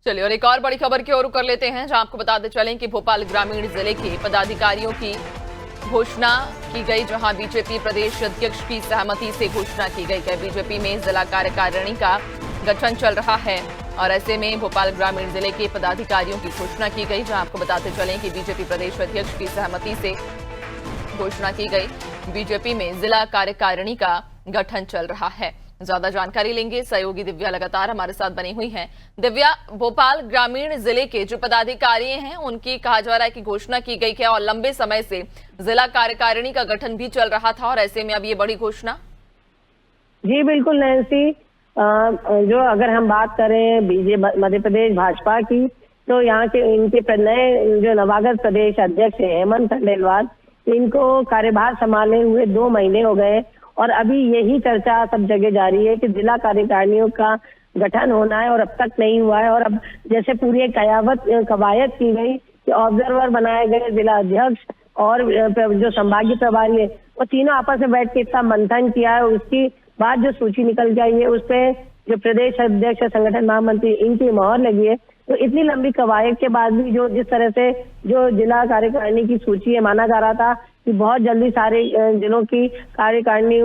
चलिए और एक और बड़ी खबर की ओर कर लेते हैं, जहां आपको बताते चलें कि भोपाल ग्रामीण जिले के पदाधिकारियों की घोषणा की गई, जहां बीजेपी प्रदेश अध्यक्ष की सहमति से घोषणा की गई कि बीजेपी में जिला कार्यकारिणी का गठन चल रहा है। और ऐसे में भोपाल ग्रामीण जिले के पदाधिकारियों की घोषणा की गई, जहां आपको बताते चलें कि बीजेपी प्रदेश अध्यक्ष की सहमति से घोषणा की गई, बीजेपी में जिला कार्यकारिणी का गठन चल रहा है। ज्यादा जानकारी लेंगे, सहयोगी दिव्या लगातार हमारे साथ बनी हुई हैं। दिव्या, भोपाल ग्रामीण जिले के जो पदाधिकारी हैं उनकी कहा जा रहा है कि घोषणा की गई है और लंबे समय से जिला कार्यकारिणी का गठन भी चल रहा था, और ऐसे में अब ये बड़ी घोषणा। जी बिल्कुल नैन्सी, जो अगर हम बात करें मध्य प्रदेश भाजपा की, तो यहाँ के इनके नए जो नवागत प्रदेश अध्यक्ष हेमंत खंडेलवाल, इनको कार्यभार संभाले हुए 2 महीने हो गए और अभी यही चर्चा सब जगह जारी है कि जिला कार्यकारिणियों का गठन होना है और अब तक नहीं हुआ है। और अब जैसे पूरी एक कवायद की गई कि ऑब्जर्वर बनाए गए जिला अध्यक्ष और जो संभागीय प्रभारी है, वो तीनों आपस में बैठ के इतना मंथन किया है, उसकी बाद जो सूची निकल के आई है उस पे जो प्रदेश अध्यक्ष संगठन महामंत्री इनकी मोहर लगी है। तो इतनी लंबी कवायद के बाद भी जो जिस तरह से जो जिला कार्यकारिणी की सूची है, माना जा रहा था कि बहुत जल्दी सारे जिलों की कार्यकारिणी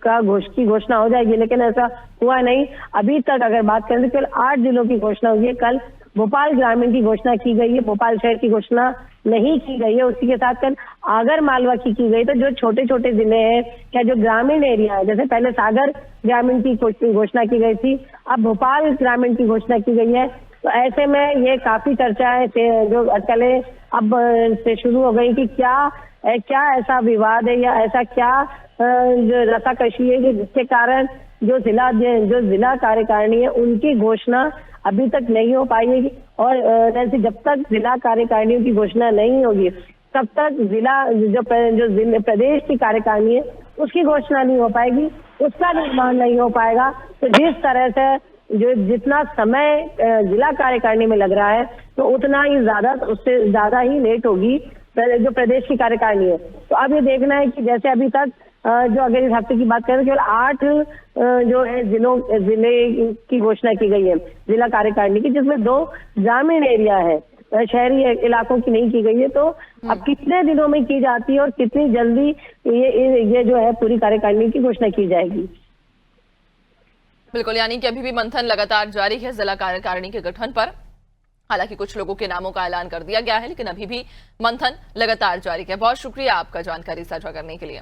का घोषणा हो जाएगी, लेकिन ऐसा हुआ नहीं। अभी तक अगर बात करें तो केवल 8 जिलों की घोषणा हुई है। कल भोपाल ग्रामीण की घोषणा की गई है, भोपाल शहर की घोषणा नहीं की गई है। उसी के साथ कल आगर मालवा की गई। तो जो छोटे छोटे जिले हैं, क्या जो ग्रामीण एरिया है, जैसे पहले सागर ग्रामीण की घोषणा की गई थी, अब भोपाल ग्रामीण की घोषणा की गई है। तो ऐसे में ये काफी चर्चाएं जो अटकलें अब से शुरू हो गई कि क्या ऐसा विवाद है या ऐसा क्या जो रसाकशी है कि जिसके कारण जो जिला कार्यकारिणी है उनकी घोषणा अभी तक नहीं हो पाई है। और जब तक जिला कार्यकारिणियों की घोषणा नहीं होगी तब तक जो प्रदेश की कार्यकारिणी है उसकी घोषणा नहीं हो पाएगी, उसका निर्माण नहीं हो पाएगा। तो जिस तरह से जितना समय जिला कार्यकारिणी में लग रहा है, तो उतना ही ज्यादा, उससे ज्यादा ही लेट होगी जो प्रदेश की कार्यकारिणी है। तो अब ये देखना है कि जैसे अभी तक जो अगर इस हफ्ते की बात करें तो केवल 8 जो है जिले की घोषणा की गई है जिला कार्यकारिणी की, जिसमें 2 ग्रामीण एरिया है, शहरी इलाकों की नहीं की गई है। तो अब कितने दिनों में की जाती है और कितनी जल्दी ये जो है पूरी कार्यकारिणी की घोषणा की जाएगी। बिल्कुल, यानी कि अभी भी मंथन लगातार जारी है जिला कार्यकारिणी के गठन पर। हालांकि कुछ लोगों के नामों का ऐलान कर दिया गया है, लेकिन अभी भी मंथन लगातार जारी है। बहुत शुक्रिया आपका जानकारी साझा करने के लिए।